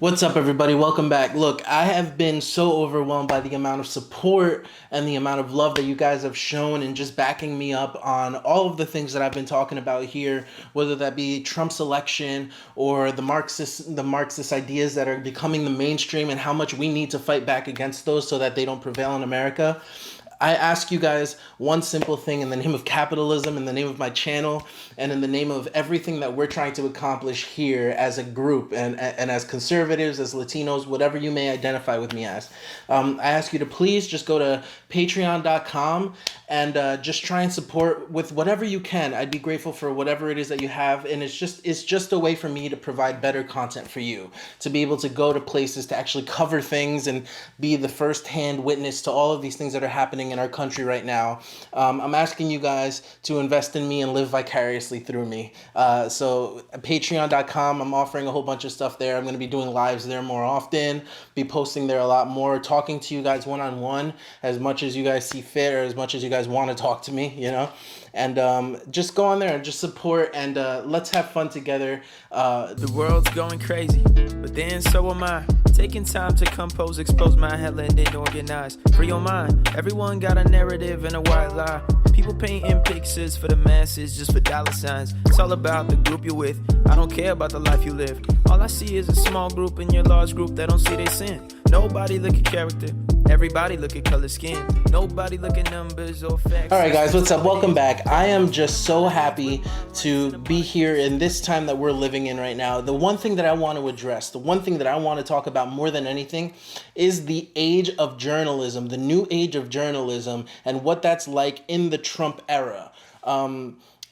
What's up, everybody? Welcome back. Look, I have been so overwhelmed by the amount of support and the amount of love that you guys have shown and just backing me up on all of the things that I've been talking about here, whether that be Trump's election or the Marxist ideas that are becoming the mainstream and how much we need to fight back against those so that they don't prevail in America. I ask you guys one simple thing in the name of capitalism, in the name of my channel, and in the name of everything that we're trying to accomplish here as a group and as conservatives, as Latinos, whatever you may identify with me as. I ask you to please just go to patreon.com and just try and support with whatever you can. I'd be grateful for whatever it is that you have, and it's just a way for me to provide better content for you, to be able to go to places to actually cover things and be the first-hand witness to all of these things that are happening in our country right now. I'm asking you guys to invest in me and live vicariously through me. So patreon.com, I'm offering a whole bunch of stuff there. I'm going to be doing lives there more often, be posting there a lot more, talking to you guys one-on-one as much as you guys see fit or as much as you guys want to talk to me, and just go on there and just support and let's have fun together. The world's going crazy, but then so am I. Taking time to compose, expose my hell and then organize. Free your mind, everyone got a narrative and a white lie. People painting pictures for the masses just for dollar signs. It's all about the group you're with. I don't care about the life you live. All I see is a small group in your large group that don't see they sin. Nobody look at character, everybody look at color skin. Nobody look at numbers or facts. All right, guys, what's up? Welcome back. I am just so happy to be here in this time that we're living in right now. The one thing that I want to address, the one thing that I want to talk about more than anything is the age of journalism, the new age of journalism, and what that's like in the Trump era.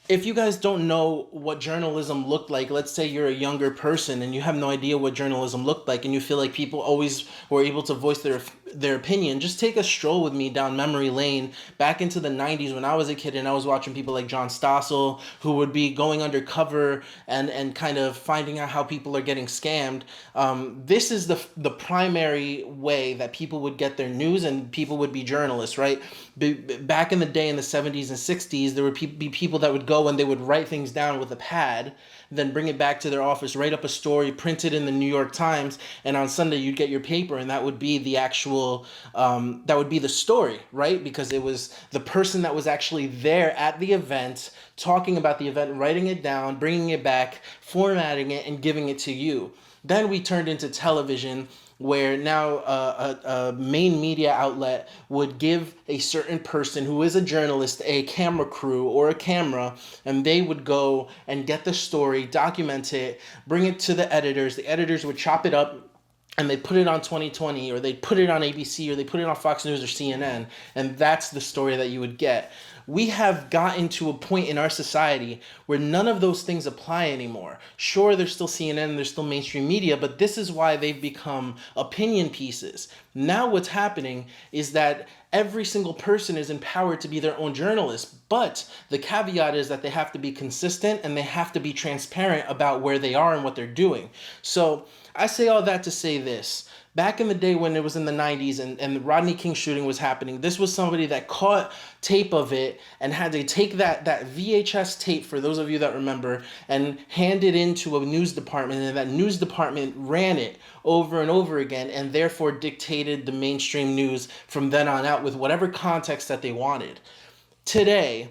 If you guys don't know what journalism looked like, let's say you're a younger person and you have no idea what journalism looked like and you feel like people always were able to voice their opinion, just take a stroll with me down memory lane back into the 90s when I was a kid and I was watching people like John Stossel who would be going undercover and kind of finding out how people are getting scammed. This is the primary way that people would get their news and people would be journalists, right? Back in the day in the 70s and 60s, there would be people that would go and they would write things down with a pad, then bring it back to their office, write up a story, print it in the New York Times, and on Sunday you'd get your paper and that would be the actual, that would be the story, right? Because it was the person that was actually there at the event, talking about the event, writing it down, bringing it back, formatting it, and giving it to you. Then we turned into television, where now a main media outlet would give a certain person who is a journalist a camera crew or a camera, and they would go and get the story, document it, bring it to the editors. The editors would chop it up, and they put it on 2020, or they put it on ABC, or they put it on Fox News or CNN, and that's the story that you would get. We have gotten to a point in our society where none of those things apply anymore. Sure, there's still CNN, there's still mainstream media, but this is why they've become opinion pieces. Now what's happening is that every single person is empowered to be their own journalist, but the caveat is that they have to be consistent and they have to be transparent about where they are and what they're doing. So I say all that to say this. Back in the day when it was in the 90s and the Rodney King shooting was happening, this was somebody that caught tape of it and had to take that VHS tape, for those of you that remember, and hand it into a news department, and that news department ran it over and over again and therefore dictated the mainstream news from then on out with whatever context that they wanted. Today,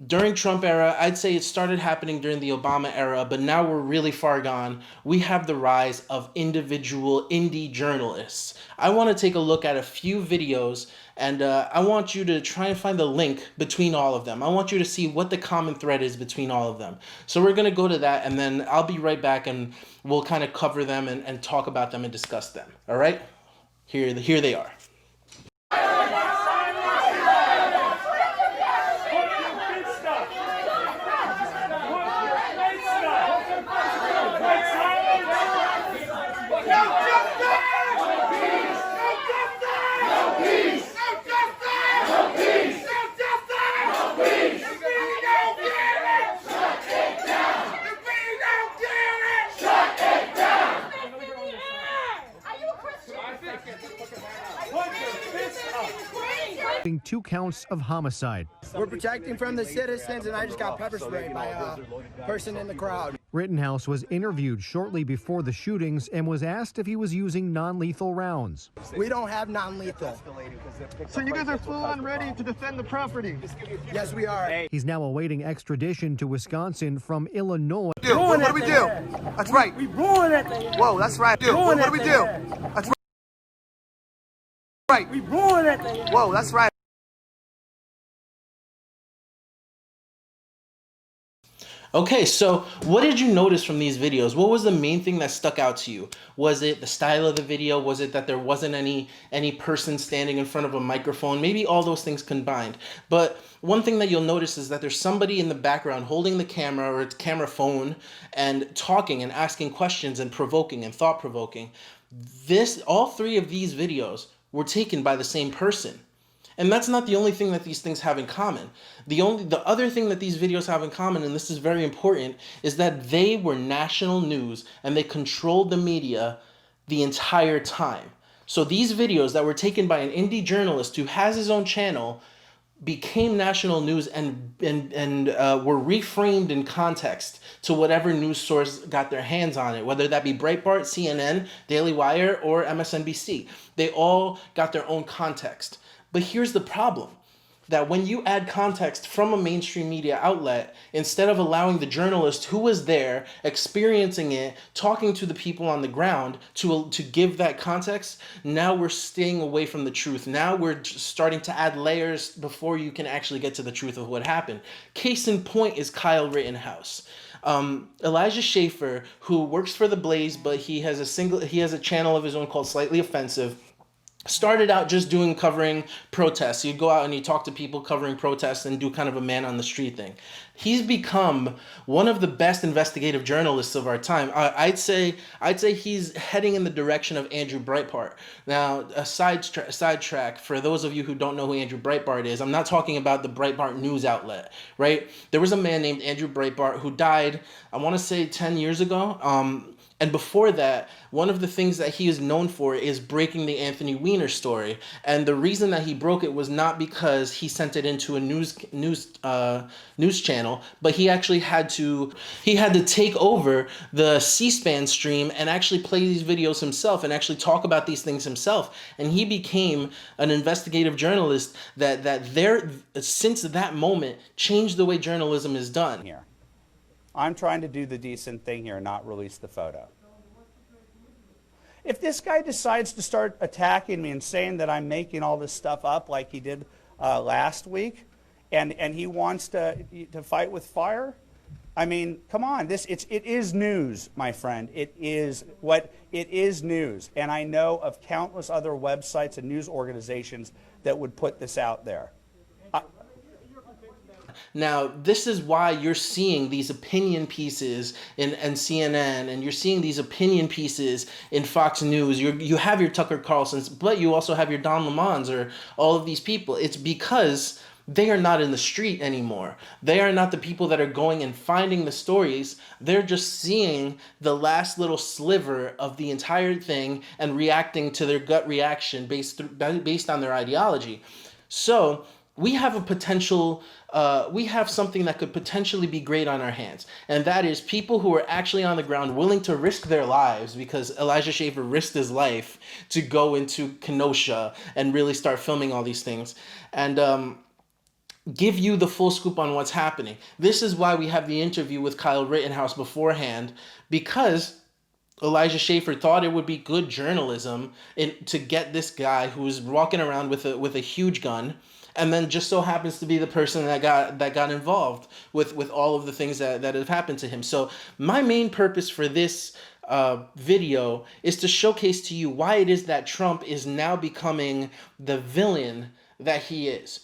during Trump era, I'd say it started happening during the Obama era, but now we're really far gone. We have the rise of individual indie journalists. I want to take a look at a few videos, and I want you to try and find the link between all of them. I want you to see what the common thread is between all of them. So we're going to go to that, and then I'll be right back, and we'll kind of cover them and talk about them and discuss them. All right? Here they are. Two counts of homicide. We're protecting from the citizens, and I just got pepper sprayed by a person in the crowd. Rittenhouse was interviewed shortly before the shootings and was asked if he was using non-lethal rounds. We don't have non-lethal. So you guys are full on ready to defend the property? Yes, we are. He's now awaiting extradition to Wisconsin from Illinois. What do we do? That's right. We ruined that thing. Whoa, that's right. What do we do? That's right. We ruined that thing. Whoa, that's right. Okay, so what did you notice from these videos? What was the main thing that stuck out to you? Was it the style of the video? Was it that there wasn't any person standing in front of a microphone? Maybe all those things combined. But one thing that you'll notice is that there's somebody in the background holding the camera or its camera phone and talking and asking questions and provoking and thought-provoking. All three of these videos were taken by the same person. And that's not the only thing that these things have in common. The other thing that these videos have in common, and this is very important, is that they were national news and they controlled the media the entire time. So these videos that were taken by an indie journalist who has his own channel became national news and were reframed in context to whatever news source got their hands on it, whether that be Breitbart, CNN, Daily Wire, or MSNBC. They all got their own context. But here's the problem, that when you add context from a mainstream media outlet, instead of allowing the journalist who was there, experiencing it, talking to the people on the ground to give that context, now we're staying away from the truth. Now we're starting to add layers before you can actually get to the truth of what happened. Case in point is Kyle Rittenhouse. Elijah Schaffer, who works for The Blaze, but he has a channel of his own called Slightly Offensive, started out just covering protests. He'd go out and he'd talk to people covering protests and do kind of a man on the street thing. He's become one of the best investigative journalists of our time. I'd say he's heading in the direction of Andrew Breitbart. Now, a sidetrack for those of you who don't know who Andrew Breitbart is, I'm not talking about the Breitbart news outlet, right? There was a man named Andrew Breitbart who died, I want to say 10 years ago. And before that, one of the things that he is known for is breaking the Anthony Weiner story. And the reason that he broke it was not because he sent it into a news channel, but he actually had to take over the C-SPAN stream and actually play these videos himself and actually talk about these things himself. And he became an investigative journalist that since that moment changed the way journalism is done. Here. I'm trying to do the decent thing here and not release the photo. If this guy decides to start attacking me and saying that I'm making all this stuff up like he did last week, and he wants to fight with fire, I mean, come on, it is news, my friend. It is news. And I know of countless other websites and news organizations that would put this out there. Now, this is why you're seeing these opinion pieces in CNN, and you're seeing these opinion pieces in Fox News. You have your Tucker Carlsons, but you also have your Don Lemons or all of these people. It's because they are not in the street anymore. They are not the people that are going and finding the stories. They're just seeing the last little sliver of the entire thing and reacting to their gut reaction based on their ideology. So we have we have something that could potentially be great on our hands. And that is people who are actually on the ground willing to risk their lives, because Elijah Schaffer risked his life to go into Kenosha and really start filming all these things. And give you the full scoop on what's happening. This is why we have the interview with Kyle Rittenhouse beforehand, because Elijah Schaffer thought it would be good journalism to get this guy who's walking around with a huge gun, and then just so happens to be the person that got involved with all of the things that have happened to him. So my main purpose for this video is to showcase to you why it is that Trump is now becoming the villain that he is.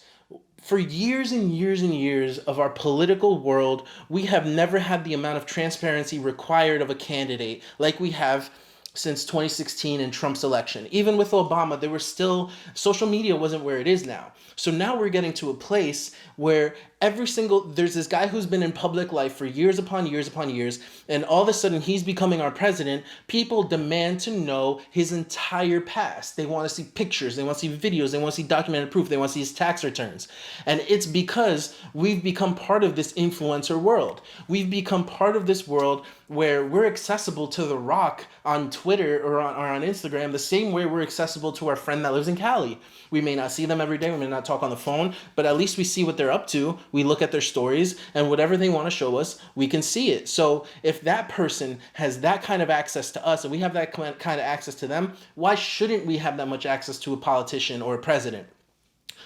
For years and years and years of our political world, we have never had the amount of transparency required of a candidate like we have since 2016 and Trump's election. Even with Obama, there was still, social media wasn't where it is now. So now we're getting to a place where there's this guy who's been in public life for years upon years upon years, and all of a sudden he's becoming our president. People demand to know his entire past. They want to see pictures, they want to see videos, they want to see documented proof, they want to see his tax returns. And it's because we've become part of this influencer world. We've become part of this world where we're accessible to The Rock on Twitter or on Instagram the same way we're accessible to our friend that lives in Cali. We may not see them every day, we may not talk on the phone, but at least we see what they're up to. We look at their stories, and whatever they want to show us, we can see it. So if that person has that kind of access to us and we have that kind of access to them, why shouldn't we have that much access to a politician or a president?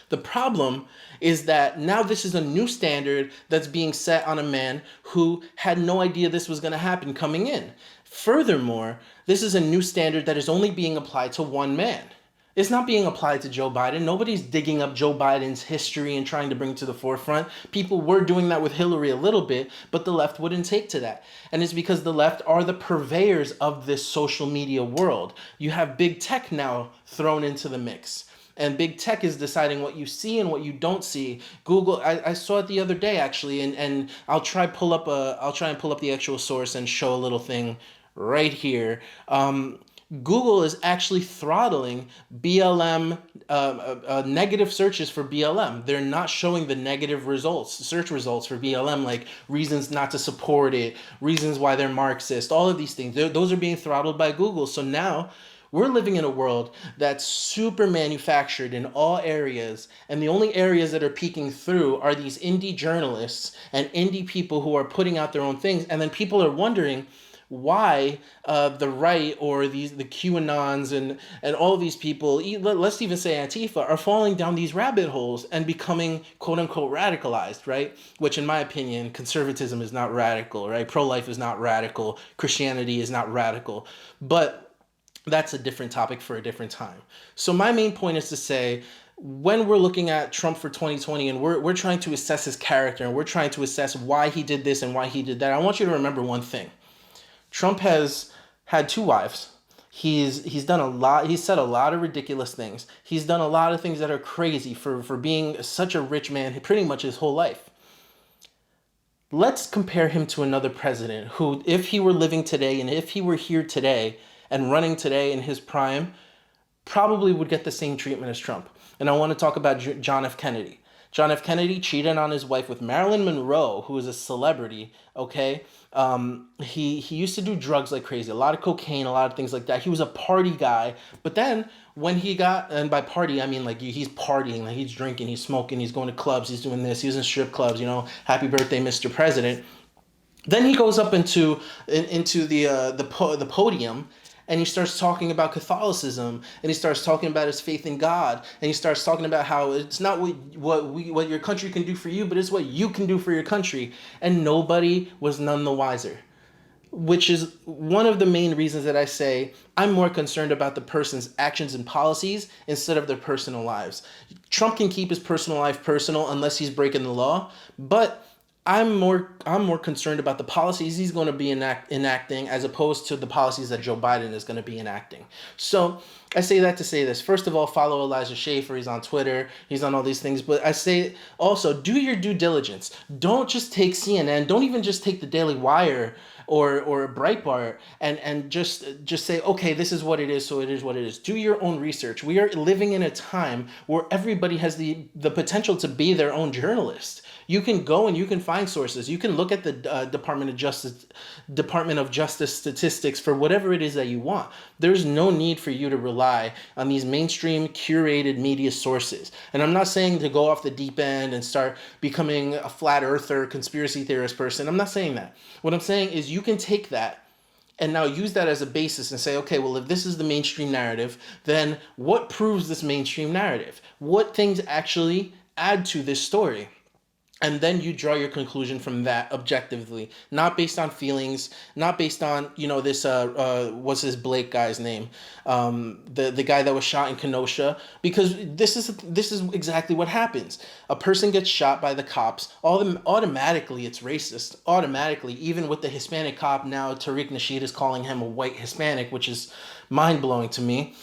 The problem is that now this is a new standard that's being set on a man who had no idea this was going to happen coming in. Furthermore, this is a new standard that is only being applied to one man. It's not being applied to Joe Biden. Nobody's digging up Joe Biden's history and trying to bring it to the forefront. People were doing that with Hillary a little bit, but the left wouldn't take to that. And it's because the left are the purveyors of this social media world. You have big tech now thrown into the mix. And big tech is deciding what you see and what you don't see. Google, I saw it the other day actually, and I'll try and pull up the actual source and show a little thing right here. Google is actually throttling BLM negative searches for BLM. They're not showing the negative results, search results for BLM, like reasons not to support it, reasons why they're Marxist, all of these things. Those are being throttled by Google. So now we're living in a world that's super manufactured in all areas, and the only areas that are peeking through are these indie journalists and indie people who are putting out their own things, and then people are wondering why the right or the QAnons and all of these people, let's even say Antifa, are falling down these rabbit holes and becoming quote unquote radicalized, right? Which in my opinion, conservatism is not radical, right? Pro-life is not radical. Christianity is not radical. But that's a different topic for a different time. So my main point is to say, when we're looking at Trump for 2020 and we're trying to assess his character and we're trying to assess why he did this and why he did that, I want you to remember one thing. Trump has had 2 wives. He's done a lot. He's said a lot of ridiculous things. He's done a lot of things that are crazy for being such a rich man pretty much his whole life. Let's compare him to another president who, if he were living today and if he were here today and running today in his prime, probably would get the same treatment as Trump. And I want to talk about John F. Kennedy. John F. Kennedy cheated on his wife with Marilyn Monroe, who is a celebrity, okay? He used to do drugs like crazy, a lot of cocaine, a lot of things like that. He was a party guy. But then when he got, and by party, I mean like he's partying, like he's drinking, he's smoking, he's going to clubs, he's doing this, he's in strip clubs, happy birthday, Mr. President. Then he goes up into the podium, and he starts talking about Catholicism, and he starts talking about his faith in God, and he starts talking about how it's not what your country can do for you, but it's what you can do for your country. And nobody was none the wiser, which is one of the main reasons that I say I'm more concerned about the person's actions and policies instead of their personal lives. Trump can keep his personal life personal unless he's breaking the law, but I'm more concerned about the policies he's going to be enacting as opposed to the policies that Joe Biden is going to be enacting. So I say that to say this. First of all, follow Elijah Schaffer. He's on Twitter. He's on all these things. But I say also, do your due diligence. Don't just take CNN. Don't even just take the Daily Wire or Breitbart and just say, okay, this is what it is, so it is what it is. Do your own research. We are living in a time where everybody has the potential to be their own journalist. You can go and you can find sources. You can look at the Department of Justice statistics for whatever it is that you want. There's no need for you to rely on these mainstream curated media sources. And I'm not saying to go off the deep end and start becoming a flat earther, conspiracy theorist person. I'm not saying that. What I'm saying is you can take that and now use that as a basis and say, okay, well, if this is the mainstream narrative, then what proves this mainstream narrative? What things actually add to this story? And then you draw your conclusion from that objectively, not based on feelings, not based on, this, what's this Blake guy's name? The guy that was shot in Kenosha, because this is exactly what happens. A person gets shot by the cops, automatically it's racist, automatically, even with the Hispanic cop now, Tariq Nasheed is calling him a white Hispanic, which is mind-blowing to me.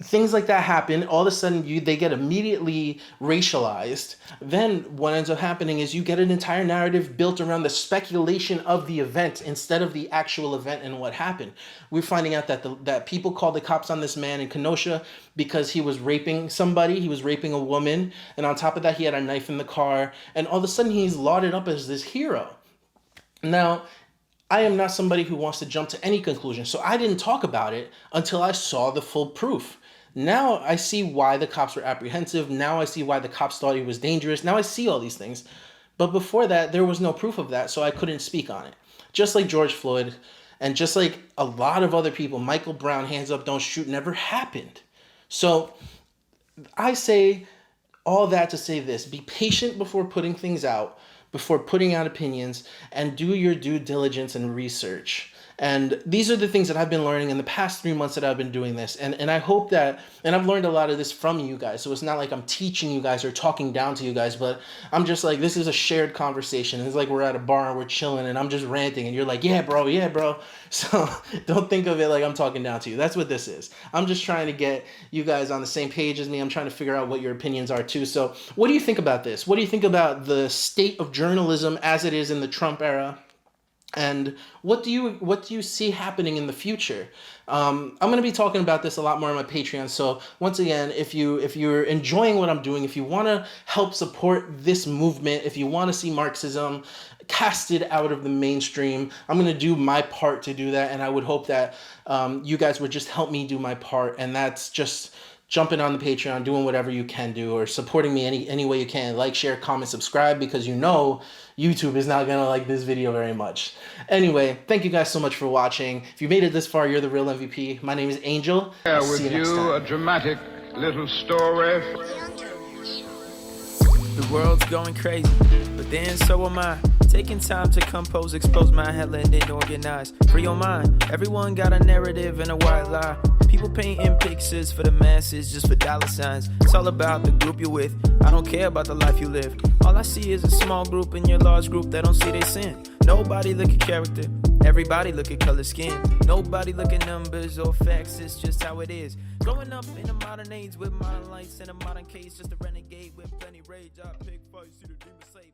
Things like that happen. All of a sudden, they get immediately racialized. Then what ends up happening is you get an entire narrative built around the speculation of the event instead of the actual event and what happened. We're finding out that people called the cops on this man in Kenosha because he was raping somebody. He was raping a woman. And on top of that, he had a knife in the car. And all of a sudden, he's lauded up as this hero. Now, I am not somebody who wants to jump to any conclusion. So I didn't talk about it until I saw the full proof. Now I see why the cops were apprehensive. Now I see why the cops thought he was dangerous. Now I see all these things. But before that, there was no proof of that, so I couldn't speak on it. Just like George Floyd, and just like a lot of other people, Michael Brown, hands up, don't shoot, never happened. So I say all that to say this: be patient before putting things out, before putting out opinions, and do your due diligence and research. And these are the things that I've been learning in the past 3 months that I've been doing this. And I hope that, and I've learned a lot of this from you guys. So it's not like I'm teaching you guys or talking down to you guys, but I'm just like, this is a shared conversation. It's like we're at a bar and we're chilling and I'm just ranting and you're like, yeah, bro, yeah, bro. So don't think of it like I'm talking down to you. That's what this is. I'm just trying to get you guys on the same page as me. I'm trying to figure out what your opinions are too. So what do you think about this? What do you think about the state of journalism as it is in the Trump era? And what do you see happening in the future? I'm going to be talking about this a lot more on my Patreon. So once again, if you're enjoying what I'm doing, if you want to help support this movement, if you want to see Marxism casted out of the mainstream, I'm going to do my part to do that. And I would hope that you guys would just help me do my part. And that's just jumping on the Patreon, doing whatever you can do, or supporting me any way you can. Like, share, comment, subscribe, because you know YouTube is not going to like this video very much. Anyway, thank you guys so much for watching. If you made it this far, you're the real MVP. My name is Angel. Share See with you next you time. a dramatic little story. The world's going crazy, but then so am I. Taking time to compose, expose my hella and then organize. Free your mind. Everyone got a narrative and a white lie. People painting pictures for the masses just for dollar signs. It's all about the group you're with. I don't care about the life you live. All I see is a small group in your large group that don't see their sin. Nobody look at character. Everybody look at color skin. Nobody look at numbers or facts. It's just how it is. Growing up in a modern age with modern lights and a modern case. Just a renegade with plenty rage. I pick fights, see the demon say,